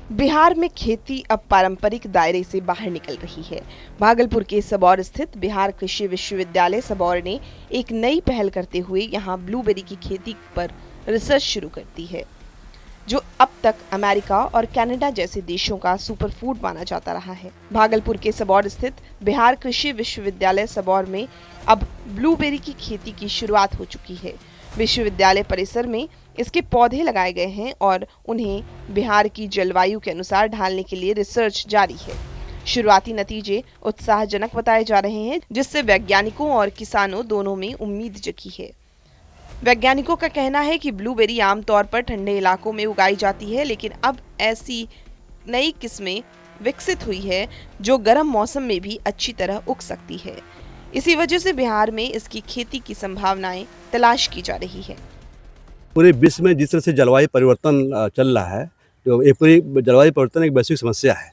बिहार में खेती अब पारंपरिक दायरे से बाहर निकल रही है। भागलपुर के सबौर स्थित बिहार कृषि विश्वविद्यालय सबौर ने एक नई पहल करते हुए यहां ब्लूबेरी की खेती पर रिसर्च शुरू कर दी है, जो अब तक अमेरिका और कनाडा जैसे देशों का सुपर फूड माना जाता रहा है। भागलपुर के सबौर स्थित बिहार कृषि विश्वविद्यालय सबौर में अब ब्लूबेरी की खेती की शुरुआत हो चुकी है। विश्वविद्यालय परिसर में इसके पौधे लगाए गए हैं और उन्हें बिहार की जलवायु के अनुसार ढालने के लिए रिसर्च जारी है। शुरुआती नतीजे उत्साहजनक बताए जा रहे हैं, जिससे वैज्ञानिकों और किसानों दोनों में उम्मीद जगी है। वैज्ञानिकों का कहना है कि ब्लूबेरी आमतौर पर ठंडे इलाकों में उगाई जाती है, लेकिन अब ऐसी नई किस्में विकसित हुई है जो गर्म मौसम में भी अच्छी तरह उग सकती है। इसी वजह से बिहार में इसकी खेती की संभावनाएं तलाश की जा रही है। पूरे विश्व में जिस तरह से जलवायु परिवर्तन चल रहा है, जो ये पूरी जलवायु परिवर्तन एक वैश्विक समस्या है।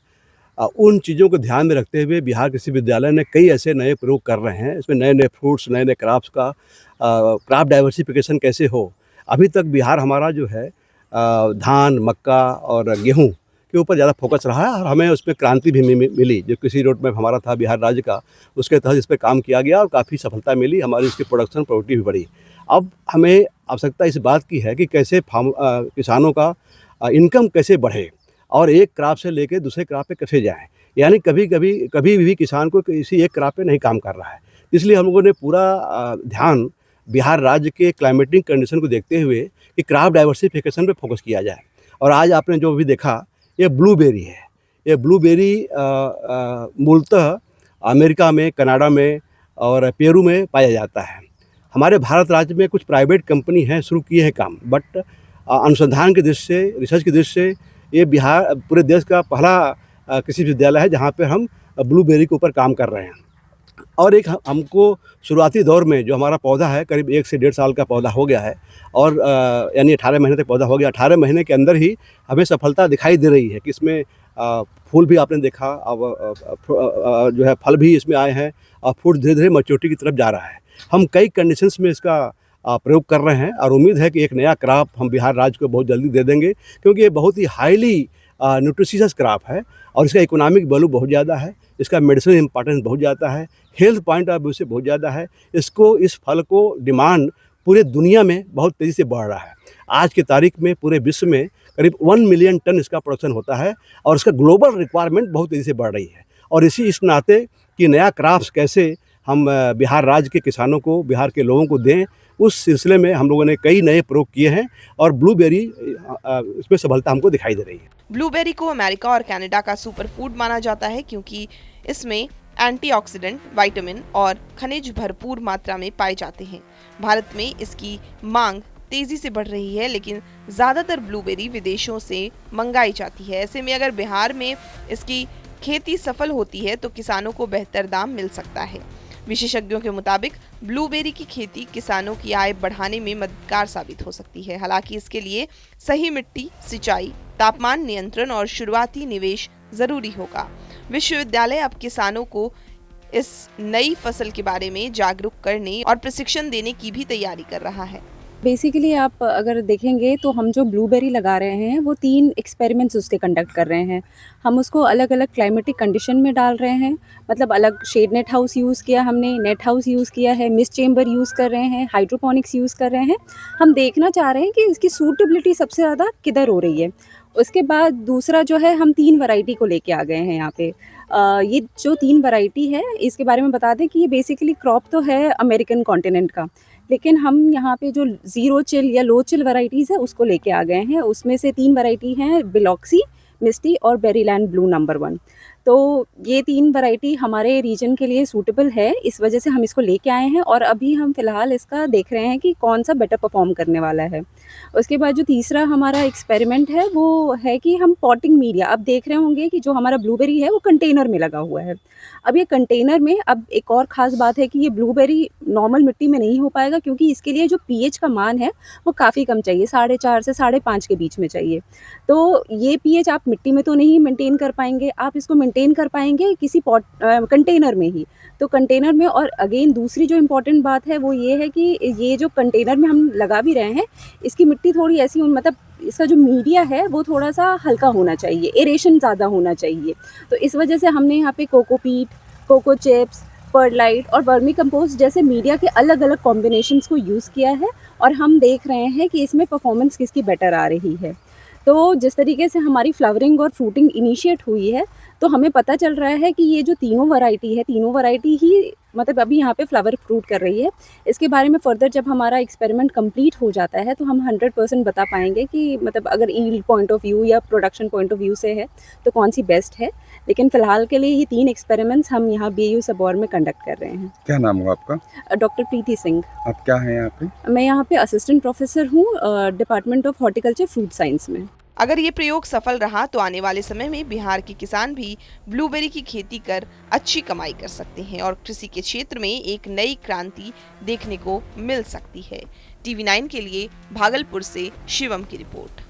उन चीज़ों को ध्यान में रखते हुए बिहार कृषि विश्वविद्यालय ने कई ऐसे नए प्रयोग कर रहे हैं। इसमें नए-नए फ्रूट्स, नए-नए क्रॉप्स का क्रॉप डाइवर्सिफिकेशन कैसे हो। अभी तक बिहार हमारा जो है धान, मक्का और गेहूँ के ऊपर ज़्यादा फोकस रहा है और हमें उसमें क्रांति भी मिली। जो कृषि रोड मैप हमारा था बिहार राज्य का, उसके तहत इस पे काम किया गया और काफ़ी सफलता मिली। हमारी इसकी प्रोडक्शन प्रोडक्टिविटी भी बढ़ी। अब हमें आवश्यकता इस बात की है कि कैसे किसानों का इनकम कैसे बढ़े और एक क्रॉप से लेके दूसरे क्रॉप पे कैसे जाएँ। यानी कभी भी किसान को किसी एक क्रॉप पे नहीं काम कर रहा है। इसलिए हम लोगों ने पूरा ध्यान बिहार राज्य के क्लाइमेटिक कंडीशन को देखते हुए कि क्रॉप डाइवर्सिफिकेशन पे फोकस किया जाए। और आज आपने जो भी देखा, ये ब्लूबेरी है। ये ब्लूबेरी मूलतः अमेरिका में, कनाडा में और पेरू में पाया जाता है। हमारे भारत राज्य में कुछ प्राइवेट कंपनी हैं, शुरू किए हैं काम, बट अनुसंधान की दृष्टि से, रिसर्च की दृष्टि से ये बिहार पूरे देश का पहला कृषि विश्वविद्यालय है जहाँ पे हम ब्लूबेरी के ऊपर काम कर रहे हैं। और एक हमको शुरुआती दौर में जो हमारा पौधा है, करीब 1 से 1.5 साल का पौधा हो गया है और यानी 18 महीने तक पौधा हो गया। 18 महीने के अंदर ही हमें सफलता दिखाई दे रही है कि इसमें फूल भी आपने देखा, अब जो है फल भी इसमें आए हैं और फ्रूट धीरे-धीरे मैच्योरिटी की तरफ जा रहा है। हम कई कंडीशंस में इसका प्रयोग कर रहे हैं और उम्मीद है कि एक नया क्रॉप हम बिहार राज्य को बहुत जल्दी दे देंगे, क्योंकि ये बहुत ही हाईली न्यूट्रिशियस क्रॉप है और इसका इकोनॉमिक वैल्यू बहुत ज़्यादा है। इसका मेडिसिनल इम्पोर्टेंस बहुत ज़्यादा है, हेल्थ पॉइंट ऑफ व्यू से बहुत ज़्यादा है। इस फल को डिमांड पूरे दुनिया में बहुत तेज़ी से बढ़ रहा है। आज की तारीख में पूरे विश्व में करीब 1 मिलियन टन इसका प्रोडक्शन होता है और इसका ग्लोबल रिक्वायरमेंट बहुत तेज़ी से बढ़ रही है। और इस नाते कि नया क्रॉप्स कैसे हम बिहार राज्य के किसानों को, बिहार के लोगों को दें, उस सिलसिले में हम लोगों ने कई नए प्रयोग किए हैं और ब्लूबेरी इसमें सफलता हमको दिखाई दे रही है। ब्लूबेरी को अमेरिका और कनाडा का सुपर फूड माना जाता है, क्योंकि इसमें एंटीऑक्सीडेंट, विटामिन और खनिज भरपूर मात्रा में पाए जाते हैं। भारत में इसकी मांग तेजी से बढ़ रही है, लेकिन ज्यादातर ब्लूबेरी विदेशों से मंगाई जाती है। ऐसे में अगर बिहार में इसकी खेती सफल होती है तो किसानों को बेहतर दाम मिल सकता है। विशेषज्ञों के मुताबिक ब्लूबेरी की खेती किसानों की आय बढ़ाने में मददगार साबित हो सकती है। हालांकि इसके लिए सही मिट्टी, सिंचाई, तापमान नियंत्रण और शुरुआती निवेश जरूरी होगा। विश्वविद्यालय अब किसानों को इस नई फसल के बारे में जागरूक करने और प्रशिक्षण देने की भी तैयारी कर रहा है। बेसिकली आप अगर देखेंगे तो हम जो ब्लूबेरी लगा रहे हैं वो 3 एक्सपेरिमेंट्स उसके कंडक्ट कर रहे हैं। हम उसको अलग-अलग क्लाइमेटिक कंडीशन में डाल रहे हैं, मतलब अलग शेड नेट हाउस यूज़ किया हमने, नेट हाउस यूज़ किया है, मिस्ट चेंबर यूज़ कर रहे हैं, हाइड्रोपोनिक्स यूज़ कर रहे हैं। हम देखना चाह रहे हैं कि इसकी सूटेबिलिटी सबसे ज़्यादा किधर हो रही है। उसके बाद दूसरा जो है, हम 3 वैरायटी को लेके आ गए हैं यहाँ पे। ये जो 3 वैरायटी है इसके बारे में बता दें कि ये बेसिकली क्रॉप तो है अमेरिकन कॉन्टिनेंट का, लेकिन हम यहाँ पे जो ज़ीरो चिल या लो चिल वैराइटीज़ है उसको लेके आ गए हैं। उसमें से 3 वैराइटी हैं, बिलॉक्सी, मिस्टी और बेरीलैंड ब्लू नंबर 1। तो ये 3 वैराइटी हमारे रीजन के लिए सूटेबल है, इस वजह से हम इसको लेके आए हैं और अभी हम फ़िलहाल इसका देख रहे हैं कि कौन-सा बेटर परफ़ॉर्म करने वाला है। उसके बाद जो तीसरा हमारा एक्सपेरिमेंट है वो है कि हम पॉटिंग मीडिया, अब देख रहे होंगे कि जो हमारा ब्लूबेरी है वो कंटेनर में लगा हुआ है। अब ये कंटेनर में, अब एक और ख़ास बात है कि ये ब्लूबेरी नॉर्मल मिट्टी में नहीं हो पाएगा, क्योंकि इसके लिए जो पीएच का मान है वो काफ़ी कम चाहिए, 4.5 से 5.5 के बीच में चाहिए। तो ये पीएच आप मिट्टी में तो नहीं मेंटेन कर पाएँगे, आप इसको मेंटेन कर पाएँगे किसी कंटेनर में ही। तो कंटेनर में, और अगेन दूसरी जो इम्पोर्टेंट बात है वो ये है कि ये जो कंटेनर में हम लगा भी रहे हैं, इसकी मिट्टी थोड़ी ऐसी मतलब इसका जो मीडिया है वो थोड़ा सा हल्का होना चाहिए, एरेशन ज़्यादा होना चाहिए। तो इस वजह से हमने यहाँ पे कोकोपीट, कोको चिप्स, परलाइट और वर्मी कंपोस्ट जैसे मीडिया के अलग अलग कॉम्बिनेशंस को यूज़ किया है और हम देख रहे हैं कि इसमें परफॉर्मेंस किसकी बेटर आ रही है। तो जिस तरीके से हमारी फ्लावरिंग और फ्रूटिंग इनिशिएट हुई है, तो हमें पता चल रहा है कि ये जो तीनों वैरायटी ही मतलब अभी यहाँ पे फ्लावर फ्रूट कर रही है। इसके बारे में फर्दर जब हमारा एक्सपेरिमेंट कंप्लीट हो जाता है तो हम 100% बता पाएंगे कि मतलब अगर यील्ड पॉइंट ऑफ व्यू या प्रोडक्शन पॉइंट ऑफ व्यू से है तो कौन सी बेस्ट है। लेकिन फ़िलहाल के लिए ये 3 एक्सपेरिमेंट्स हम यहाँ BAU सबौर में कंडक्ट कर रहे हैं। क्या नाम हुआ आपका? डॉक्टर प्रीति सिंह। आप क्या हैं यहाँ पे? मैं यहाँ पे असिस्टेंट प्रोफेसर हूँ department of horticulture fruit science में। अगर ये प्रयोग सफल रहा तो आने वाले समय में बिहार के किसान भी ब्लूबेरी की खेती कर अच्छी कमाई कर सकते हैं और कृषि के क्षेत्र में एक नई क्रांति देखने को मिल सकती है। TV9 के लिए भागलपुर से शिवम की रिपोर्ट।